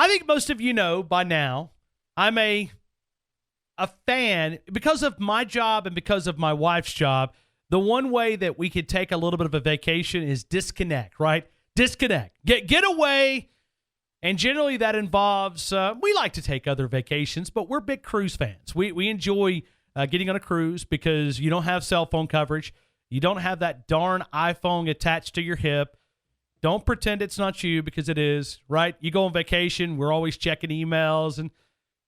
I think most of you know by now, I'm a fan, because of my job and because of my wife's job. The one way that we could take a little bit of a vacation is disconnect, right? Disconnect. Get away. And generally that involves, we like to take other vacations, but we're big cruise fans. We enjoy getting on a cruise because you don't have cell phone coverage. You don't have that darn iPhone attached to your hip. Don't pretend it's not you, because it is, right? You go on vacation, we're always checking emails and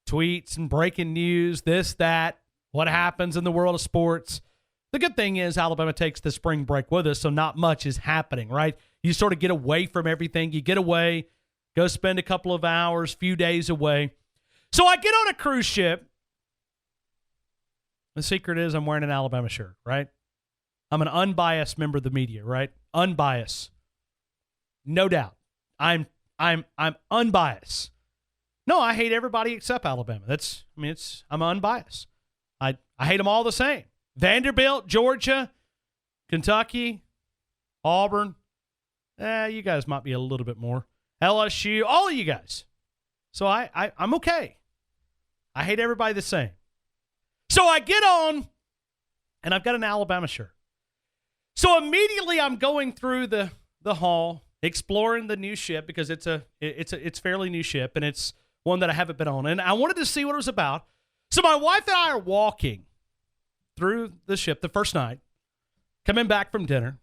tweets and breaking news, this, that, what happens in the world of sports. The good thing is Alabama takes the spring break with us, so not much is happening, right? You sort of get away from everything. You get away, go spend a couple of hours, few days away. So I get on a cruise ship. The secret is I'm wearing an Alabama shirt, right? I'm an unbiased member of the media, right? Unbiased. No doubt. I'm unbiased. No, I hate everybody except Alabama. I'm unbiased. I hate them all the same. Vanderbilt, Georgia, Kentucky, Auburn. You guys might be a little bit more. LSU, all of you guys. So I'm okay. I hate everybody the same. So I get on, and I've got an Alabama shirt. So immediately I'm going through the hall, exploring the new ship, because it's fairly new ship, and it's one that I haven't been on. And I wanted to see what it was about. So my wife and I are walking through the ship the first night, coming back from dinner,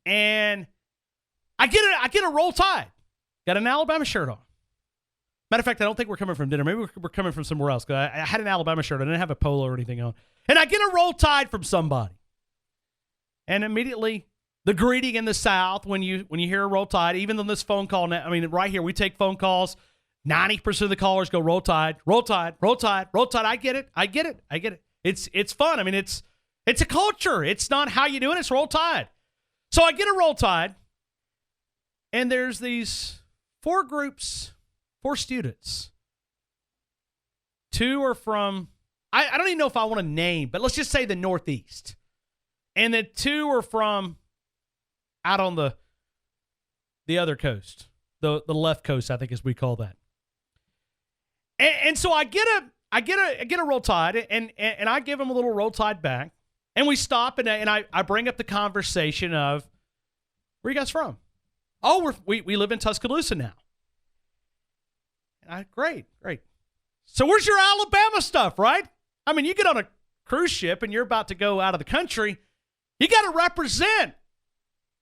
and I get a roll tide. Got an Alabama shirt on. Matter of fact, I don't think we're coming from dinner. Maybe we're coming from somewhere else, because I had an Alabama shirt. I didn't have a polo or anything on. And I get a roll tide from somebody. And immediately, the greeting in the South, when you hear a roll tide, even on this phone call now, right here, we take phone calls. 90% of the callers go roll tide, roll tide, roll tide, roll tide. I get it. It's fun. It's a culture. It's not how you doing. It's roll tide. So I get a roll tide, and there's these 4 groups, 4 students. 2 are from, I don't even know if I want to name, but let's just say the Northeast. And then 2 are from out on the other coast, the left coast, I think, as we call that. And so I get a roll tide, and I give them a little roll tide back, and we stop, and I bring up the conversation of, where are you guys from? Oh, we live in Tuscaloosa now. Great. So where's your Alabama stuff, right? You get on a cruise ship and you're about to go out of the country. You got to represent.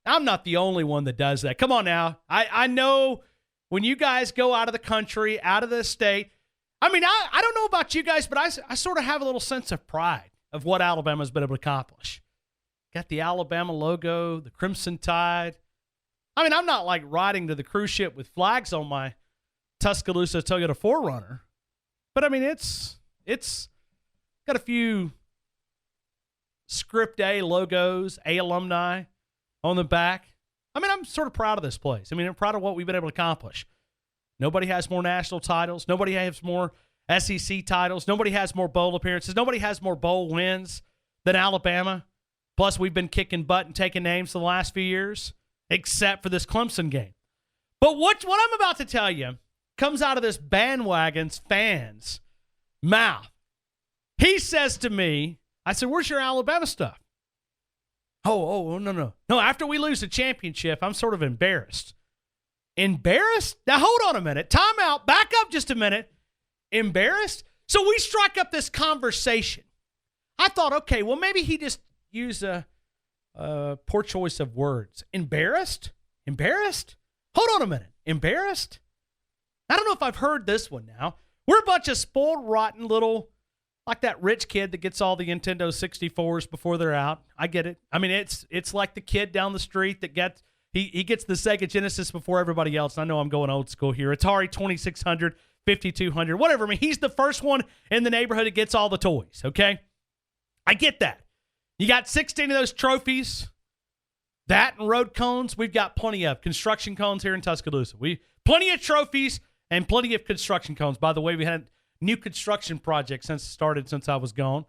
I'm not the only one that does that. Come on now. I know when you guys go out of the country, out of the state, I don't know about you guys, but I sort of have a little sense of pride of what Alabama's been able to accomplish. Got the Alabama logo, the Crimson Tide. I'm not like riding to the cruise ship with flags on my Tuscaloosa Toyota 4Runner, but it's got a few Script A logos, A alumni on the back. I'm sort of proud of this place. I'm proud of what we've been able to accomplish. Nobody has more national titles. Nobody has more SEC titles. Nobody has more bowl appearances. Nobody has more bowl wins than Alabama. Plus, we've been kicking butt and taking names for the last few years, except for this Clemson game. But what I'm about to tell you comes out of this bandwagon's fans' mouth. He says to me, I said, where's your Alabama stuff? Oh, no. No, after we lose the championship, I'm sort of embarrassed. Embarrassed? Now, hold on a minute. Time out. Back up just a minute. Embarrassed? So we strike up this conversation. I thought, okay, well, maybe he just used a poor choice of words. Embarrassed? Embarrassed? Hold on a minute. Embarrassed? I don't know if I've heard this one now. We're a bunch of spoiled, rotten little, like that rich kid that gets all the Nintendo 64s before they're out. I get it. It's like the kid down the street that gets he gets the Sega Genesis before everybody else. And I know I'm going old school here. Atari 2600, 5200, whatever. He's the first one in the neighborhood that gets all the toys, okay? I get that. You got 16 of those trophies. That and road cones, we've got plenty of. Construction cones here in Tuscaloosa. Plenty of trophies and plenty of construction cones. By the way, we had a new construction project since I was gone.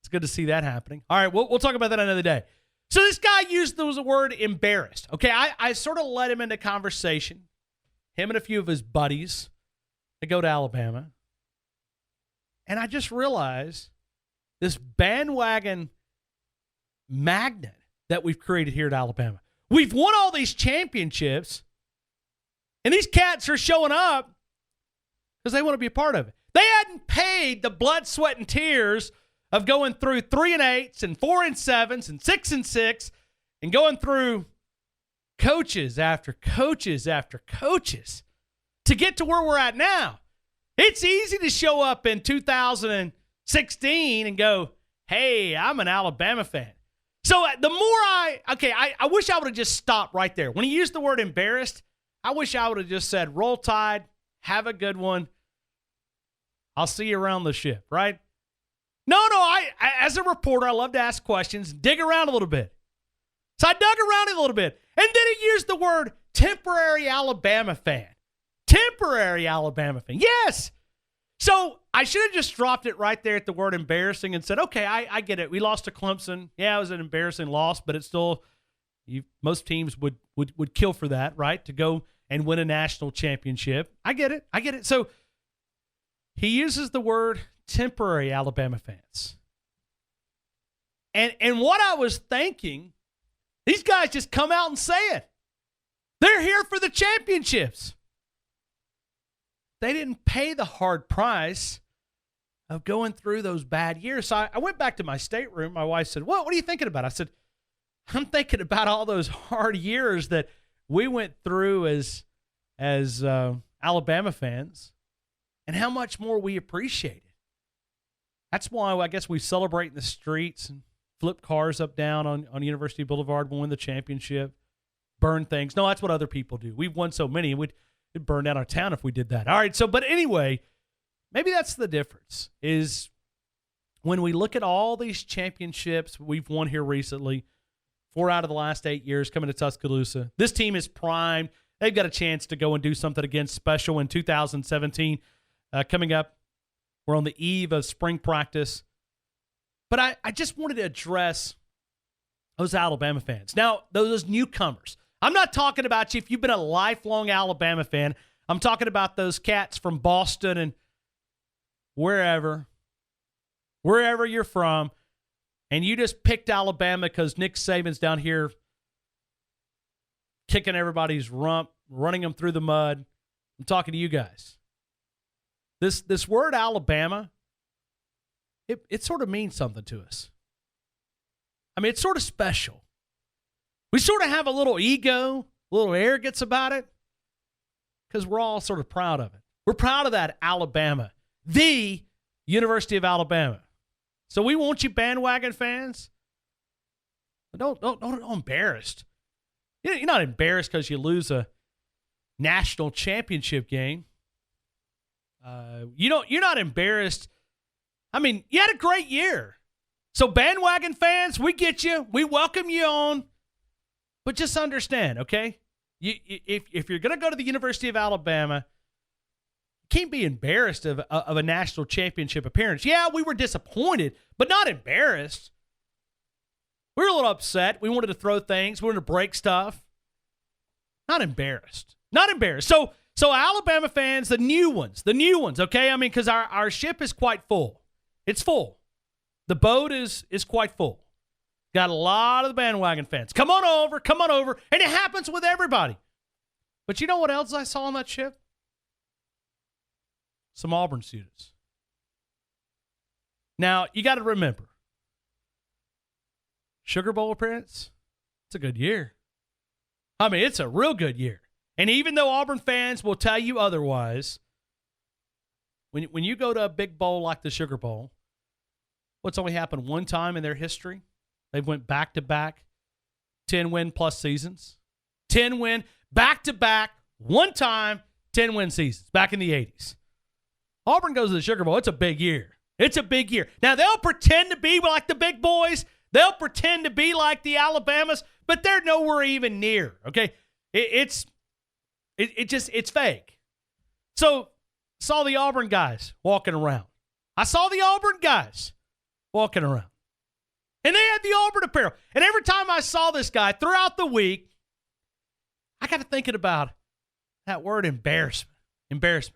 It's good to see that happening. All right, we'll talk about that another day. So this guy used the word embarrassed. Okay, I sort of led him into conversation, him and a few of his buddies, to go to Alabama. And I just realized this bandwagon magnet that we've created here at Alabama. We've won all these championships, and these cats are showing up because they want to be a part of it. They hadn't paid the blood, sweat, and tears of going through 3-8s and 4-7s and 6-6 and going through coaches after coaches after coaches to get to where we're at now. It's easy to show up in 2016 and go, hey, I'm an Alabama fan. So the more I wish I would have just stopped right there. When he used the word embarrassed, I wish I would have just said, roll tide, have a good one. I'll see you around the ship, right? No, I as a reporter, I love to ask questions, dig around a little bit. So I dug around a little bit. And then he used the word temporary Alabama fan. Temporary Alabama fan. Yes. So I should have just dropped it right there at the word embarrassing and said, okay, I get it. We lost to Clemson. Yeah, it was an embarrassing loss, but it's still, most teams would kill for that, right? To go and win a national championship. I get it. So he uses the word temporary Alabama fans. And what I was thinking, these guys just come out and say it. They're here for the championships. They didn't pay the hard price of going through those bad years. So I went back to my stateroom. My wife said, what are you thinking about? I said, I'm thinking about all those hard years that we went through as Alabama fans and how much more we appreciate it. That's why I guess we celebrate in the streets and flip cars up down on University Boulevard when we win the championship, burn things. No, that's what other people do. We've won so many, we'd burn down our town if we did that. All right, but anyway, maybe that's the difference is when we look at all these championships we've won here recently, 4 out of the last 8 years coming to Tuscaloosa. This team is primed. They've got a chance to go and do something again special in 2017 coming up. We're on the eve of spring practice. But I just wanted to address those Alabama fans. Now, those newcomers. I'm not talking about you if you've been a lifelong Alabama fan. I'm talking about those cats from Boston and wherever you're from, and you just picked Alabama because Nick Saban's down here kicking everybody's rump, running them through the mud. I'm talking to you guys. This word Alabama, it sort of means something to us. I mean, it's sort of special. We sort of have a little ego, a little arrogance about it because we're all sort of proud of it. We're proud of that Alabama, the University of Alabama. So we want you bandwagon fans. Don't embarrassed. You're not embarrassed because you lose a national championship game. You're not embarrassed. I mean, you had a great year. So bandwagon fans, we get you. We welcome you on. But just understand, okay? If you're going to go to the University of Alabama, you can't be embarrassed of a national championship appearance. Yeah, we were disappointed, but not embarrassed. We were a little upset. We wanted to throw things. We wanted to break stuff. Not embarrassed. Not embarrassed. So Alabama fans, the new ones, okay? I mean, because our ship is quite full. It's full. The boat is quite full. Got a lot of the bandwagon fans. Come on over. And it happens with everybody. But you know what else I saw on that ship? Some Auburn students. Now, you got to remember, Sugar Bowl appearance, it's a good year. I mean, it's a real good year. And even though Auburn fans will tell you otherwise, when you go to a big bowl like the Sugar Bowl, what's only happened one time in their history? They've went back-to-back 10-win-plus seasons. 10-win, back-to-back, one time, 10-win seasons, back in the 80s. Auburn goes to the Sugar Bowl. It's a big year. It's a big year. Now, they'll pretend to be like the big boys. They'll pretend to be like the Alabamas, but they're nowhere even near, okay? It's fake. So, saw the Auburn guys walking around. I saw the Auburn guys walking around. And they had the Auburn apparel. And every time I saw this guy throughout the week, I got to thinking about that word embarrassment. Embarrassment.